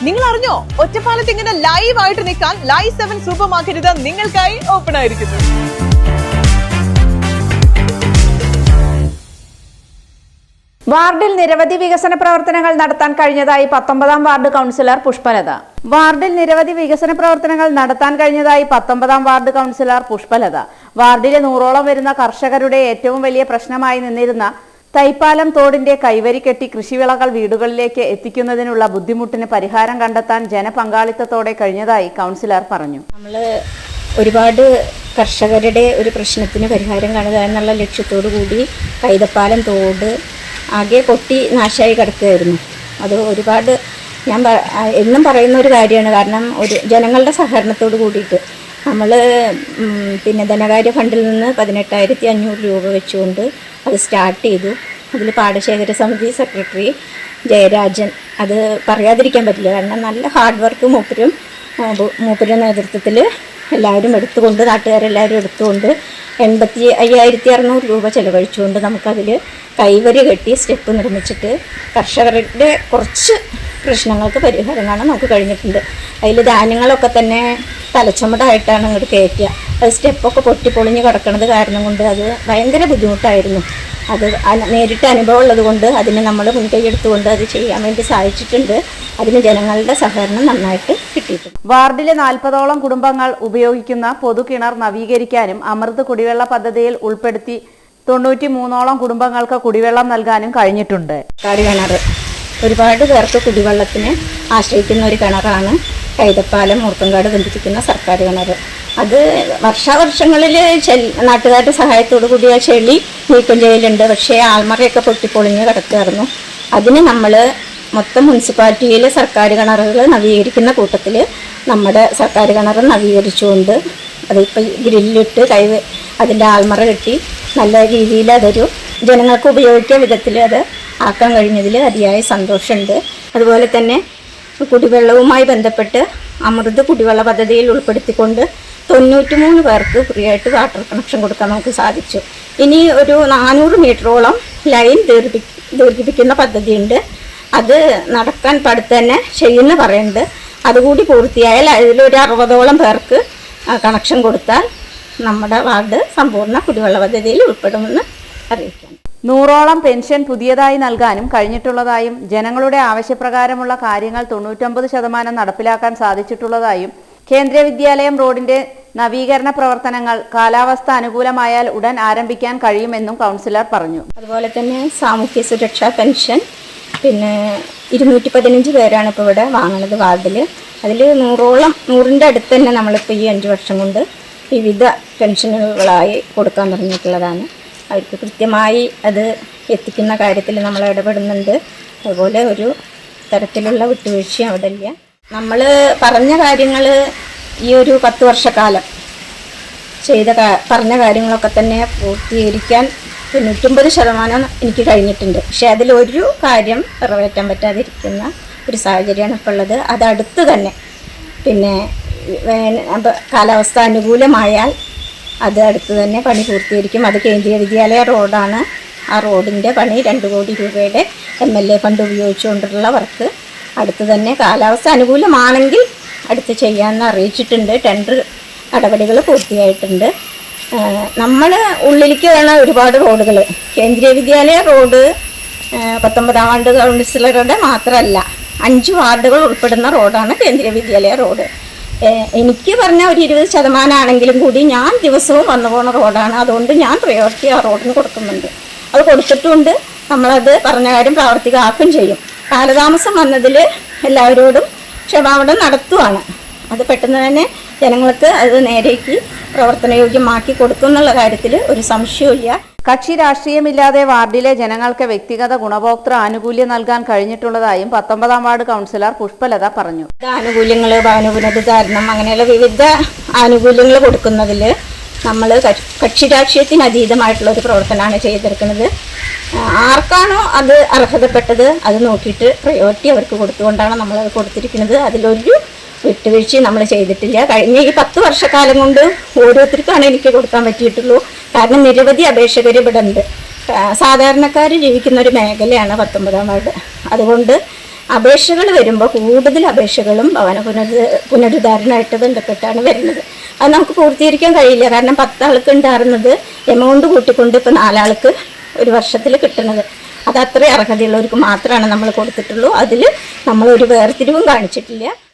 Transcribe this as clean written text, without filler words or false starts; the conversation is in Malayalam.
നിങ്ങൾ അറിഞ്ഞോ, ഒറ്റപ്പാലത്ത് ഇങ്ങനെ ലൈവ് ആയിട്ട് നിൽക്കാൻ ലൈവ് 7 സൂപ്പർ മാർക്കറ്റ് നിങ്ങൾക്കായി ഓപ്പൺ ആയിരിക്കുന്നു. വാർഡിൽ നിരവധി വികസന പ്രവർത്തനങ്ങൾ നടത്താൻ കഴിഞ്ഞതായി 19ാം വാർഡ് കൗൺസിലർ പുഷ്പലത. വാർഡിലെ 100ഓളം വരുന്ന കർഷകരുടെ ഏറ്റവും വലിയ പ്രശ്നമായി നിന്നിരുന്ന തൈപ്പാലം തോടിന്റെ കൈവരി കെട്ടി കൃഷിവിളകൾ വീടുകളിലേക്ക് എത്തിക്കുന്നതിനുള്ള ബുദ്ധിമുട്ടിന് പരിഹാരം കണ്ടെത്താൻ ജനപങ്കാളിത്തത്തോടെ കഴിഞ്ഞതായി കൗൺസിലർ പറഞ്ഞു. ഒരുപാട് കർഷകരുടെ ഒരു പ്രശ്നത്തിന് പരിഹാരം കാണുക എന്നുള്ള ലക്ഷ്യത്തോടു കൂടി കൈതപ്പാലം തോട് ആകെ പൊട്ടി നാശമായി കിടക്കുകയായിരുന്നു. അത് ഒരുപാട് ഞാൻ എന്നും പറയുന്ന ഒരു കാര്യമാണ്. കാരണം ജനങ്ങളുടെ സഹകരണത്തോട് കൂടിയിട്ട് നമ്മൾ ധനകാര്യ ഫണ്ടിൽ നിന്ന് 18,500 രൂപ വെച്ചുകൊണ്ട് അത് സ്റ്റാർട്ട് ചെയ്തു. അതിൽ പാടശേഖര സമിതി സെക്രട്ടറി ജയരാജൻ, അത് പറയാതിരിക്കാൻ പറ്റില്ല. കാരണം നല്ല ഹാർഡ് വർക്ക് മൂപ്പരുടെ നേതൃത്വത്തിൽ എല്ലാവരും എടുത്തുകൊണ്ട്, നാട്ടുകാരെല്ലാവരും എടുത്തുകൊണ്ട് 85,600 രൂപ ചെലവഴിച്ചുകൊണ്ട് നമുക്കതിൽ കൈവരി കെട്ടി സ്റ്റെപ്പ് നിർമ്മിച്ചിട്ട് കർഷകരുടെ കുറച്ച് പ്രശ്നങ്ങൾക്ക് പരിഹാരം കാണാൻ നമുക്ക് കഴിഞ്ഞിട്ടുണ്ട്. അതിൽ ധാന്യങ്ങളൊക്കെ തന്നെ തലച്ചുമടായിട്ടാണ് അങ്ങോട്ട് കയറ്റുക. അത് സ്റ്റെപ്പൊക്കെ പൊട്ടിപ്പൊളിഞ്ഞ് കിടക്കുന്നത് കാരണം കൊണ്ട് അത് ഭയങ്കര ബുദ്ധിമുട്ടായിരുന്നു. അത് നേരിട്ട് അനുഭവം ഉള്ളത് കൊണ്ട് അതിന് നമ്മൾ മുൻകൈ എടുത്തുകൊണ്ട് അത് ചെയ്യാൻ വേണ്ടി സാധിച്ചിട്ടുണ്ട്. അതിന് ജനങ്ങളുടെ സഹകരണം നന്നായിട്ട് കിട്ടിയിട്ടുണ്ട്. വാർഡിലെ 40ഓളം കുടുംബങ്ങൾ ഉപയോഗിക്കുന്ന പൊതുകിണർ നവീകരിക്കാനും അമൃത് കുടിവെള്ള പദ്ധതിയിൽ ഉൾപ്പെടുത്തി 93ഓളം കുടുംബങ്ങൾക്ക് കുടിവെള്ളം നൽകാനും കഴിഞ്ഞിട്ടുണ്ട്. കിണർ ഒരുപാട് പേർക്ക് കുടിവെള്ളത്തിന് ആശ്രയിക്കുന്ന ഒരു കിണറാണ് കൈതപ്പാലം മൂർക്കങ്കാട് ബന്ധിപ്പിക്കുന്ന സർക്കാർ കിണർ. അത് വർഷാവർഷങ്ങളിൽ നാട്ടുകാരുടെ സഹായത്തോടു കൂടി ആ ചെളി നീക്കം ചെയ്യലുണ്ട്. പക്ഷേ ആൾമറയൊക്കെ പൊട്ടിപ്പൊളിഞ്ഞ് കിടക്കുമായിരുന്നു. അതിന് നമ്മൾ മൊത്തം മുനിസിപ്പാലിറ്റിയിലെ സർക്കാർ കിണറുകൾ നവീകരിക്കുന്ന കൂട്ടത്തിൽ നമ്മുടെ സർക്കാർ കിണർ നവീകരിച്ചുകൊണ്ട് അതിപ്പോൾ ഗ്രില്ലിട്ട് അതിൻ്റെ ആൾമറ കെട്ടി നല്ല രീതിയിൽ അതൊരു ജനങ്ങൾക്ക് ഉപയോഗിക്കുന്ന വിധത്തിൽ അത് ആക്കാൻ കഴിഞ്ഞതിൽ അതിയായ സന്തോഷമുണ്ട്. അതുപോലെ തന്നെ കുടിവെള്ളവുമായി ബന്ധപ്പെട്ട് അമൃത് കുടിവെള്ള പദ്ധതിയിൽ ഉൾപ്പെടുത്തിക്കൊണ്ട് 93 പേർക്ക് ഫ്രീ ആയിട്ട് വാട്ടർ കണക്ഷൻ കൊടുക്കാൻ നമുക്ക് സാധിച്ചു. ഇനി ഒരു 400 മീറ്ററോളം ലൈൻ ദീർഘിപ്പിക്കുന്ന പദ്ധതിയുണ്ട്. അത് നടക്കാൻ പടുത്ത് തന്നെ ചെയ്യുന്ന പറയുന്നുണ്ട്. അതുകൂടി പൂർത്തിയായാൽ അതിലൊരു 60ഓളം പേർക്ക് കണക്ഷൻ കൊടുത്താൽ നമ്മുടെ വാർഡ് സമ്പൂർണ്ണ കുടിവെള്ള പദ്ധതിയിൽ ഉൾപ്പെടുമെന്ന് അറിയിക്കാം. 100ഓളം പെൻഷൻ പുതിയതായി നൽകാനും കഴിഞ്ഞിട്ടുള്ളതായും ജനങ്ങളുടെ ആവശ്യപ്രകാരമുള്ള കാര്യങ്ങൾ 99% നടപ്പിലാക്കാൻ സാധിച്ചിട്ടുള്ളതായും കേന്ദ്രീയ വിദ്യാലയം റോഡിന്റെ നവീകരണ പ്രവർത്തനങ്ങൾ കാലാവസ്ഥ അനുകൂലമായാൽ ഉടൻ ആരംഭിക്കാൻ കഴിയുമെന്നും കൗൺസിലർ പറഞ്ഞു. അതുപോലെ തന്നെ സാമൂഹ്യ സുരക്ഷാ പെൻഷൻ 215 പേരാണ് ഇപ്പോൾ ഇവിടെ വാങ്ങുന്നത് വാർഡിൽ. അതിൽ 100ന്റെ അടുത്ത് തന്നെ നമ്മളിപ്പോൾ ഈ 5 വർഷം കൊണ്ട് വിവിധ പെൻഷനുകളായി കൊടുക്കാൻ തുടങ്ങിയിട്ടുള്ളതാണ്. അവർക്ക് കൃത്യമായി അത് എത്തിക്കുന്ന കാര്യത്തിൽ നമ്മൾ ഇടപെടുന്നുണ്ട്. അതുപോലെ ഒരു തരത്തിലുള്ള വിട്ടുവീഴ്ചയും അവിടെ ഇല്ല. നമ്മൾ പറഞ്ഞ കാര്യങ്ങൾ ഈ ഒരു 10 വർഷക്കാലം പറഞ്ഞ കാര്യങ്ങളൊക്കെ തന്നെ പൂർത്തീകരിക്കാൻ 99% എനിക്ക് കഴിഞ്ഞിട്ടുണ്ട്. പക്ഷേ അതിലൊരു കാര്യം നിറവേറ്റാൻ പറ്റാതിരിക്കുന്ന ഒരു സാഹചര്യമാണ് ഇപ്പോൾ ഉള്ളത്. അതടുത്ത് തന്നെ കാലാവസ്ഥ അനുകൂലമായാൽ അത് അടുത്ത് തന്നെ പണി പൂർത്തീകരിക്കും. അത് കേന്ദ്രീയ വിദ്യാലയ റോഡാണ്. ആ റോഡിൻ്റെ പണി 2 കോടി രൂപയുടെ MLA ഫണ്ട് ഉപയോഗിച്ചുകൊണ്ടുള്ള വർക്ക് അടുത്ത് തന്നെ കാലാവസ്ഥ അനുകൂലമാണെങ്കിൽ അടുത്ത് ചെയ്യാമെന്ന് അറിയിച്ചിട്ടുണ്ട്. ടെൻഡർ നടപടികൾ പൂർത്തിയായിട്ടുണ്ട്. നമ്മൾ ഉള്ളിലേക്ക് വേണ ഒരുപാട് റോഡുകൾ കേന്ദ്രീയ വിദ്യാലയ റോഡ് 19ാം വാർഡ് കൗൺസിലറുടെ മാത്രമല്ല 5 വാർഡുകൾ ഉൾപ്പെടുന്ന റോഡാണ് കേന്ദ്രീയ വിദ്യാലയ റോഡ്. എനിക്ക് പറഞ്ഞ ഒരു 20% ആണെങ്കിലും കൂടി ഞാൻ ദിവസവും വന്നു പോകുന്ന റോഡാണ്. അതുകൊണ്ട് ഞാൻ പ്രയോറിറ്റി ആ റോഡിന് കൊടുക്കുന്നുണ്ട്. അത് കൊടുത്തിട്ടുമുണ്ട്. നമ്മളത് പറഞ്ഞ കാര്യം പ്രാവർത്തികമാക്കുകയും ചെയ്യും. കാലതാമസം വന്നതിൽ എല്ലാവരോടും ക്ഷമാപണം നടത്തുവാണ്. അത് പെട്ടെന്ന് തന്നെ ജനങ്ങൾക്ക് അത് നേരേക്ക് പ്രവർത്തനയോഗ്യമാക്കി കൊടുക്കുന്നുള്ള കാര്യത്തിൽ ഒരു സംശയമില്ല. കക്ഷി രാഷ്ട്രീയമില്ലാതെ വാർഡിലെ ജനങ്ങൾക്ക് വ്യക്തിഗത ഗുണഭോക്തൃ ആനുകൂല്യം നൽകാൻ കഴിഞ്ഞിട്ടുള്ളതായും 19ാം വാർഡ് കൗൺസിലർ പുഷ്പലത പറഞ്ഞു. ആനുകൂല്യങ്ങൾ, ഭവന പുനരുദ്ധാരണം, അങ്ങനെയുള്ള വിവിധ ആനുകൂല്യങ്ങൾ കൊടുക്കുന്നതിൽ നമ്മൾ കക്ഷി രാഷ്ട്രീയത്തിന് അതീതമായിട്ടുള്ള ഒരു പ്രവർത്തനമാണ് ചെയ്തെടുക്കുന്നത്. ആർക്കാണോ അത് അർഹതപ്പെട്ടത് അത് നോക്കിയിട്ട് പ്രയോറിറ്റി അവർക്ക് കൊടുത്തുകൊണ്ടാണ് നമ്മളത് കൊടുത്തിരിക്കുന്നത്. അതിലൊരു വിട്ടുവീഴ്ചയും നമ്മൾ ചെയ്തിട്ടില്ല. കഴിഞ്ഞ ഈ 10 വർഷക്കാലം കൊണ്ട് ഓരോരുത്തർക്കാണ് എനിക്ക് കൊടുക്കാൻ പറ്റിയിട്ടുള്ളൂ. കാരണം നിരവധി അപേക്ഷകർ ഇവിടെ ഉണ്ട്. സാധാരണക്കാർ ജീവിക്കുന്ന ഒരു മേഖലയാണ് 19ാം വാർഡ്. അതുകൊണ്ട് അപേക്ഷകൾ വരുമ്പോൾ കൂടുതൽ അപേക്ഷകളും ഭവന പുനരുദ്ധാരണമായിട്ട് ബന്ധപ്പെട്ടാണ് വരുന്നത്. അത് നമുക്ക് പൂർത്തീകരിക്കാൻ കഴിയില്ല. കാരണം 10 ആൾക്ക് ഉണ്ടായിരുന്നത് എമൗണ്ട് കൂട്ടിക്കൊണ്ട് ഇപ്പോൾ 4 ആൾക്ക് ഒരു വർഷത്തിൽ കിട്ടുന്നത്. അത് അത്രയും അർഹതയുള്ളവർക്ക് മാത്രമാണ് നമ്മൾ കൊടുത്തിട്ടുള്ളൂ. അതിൽ നമ്മളൊരു വേർതിരിവും കാണിച്ചിട്ടില്ല.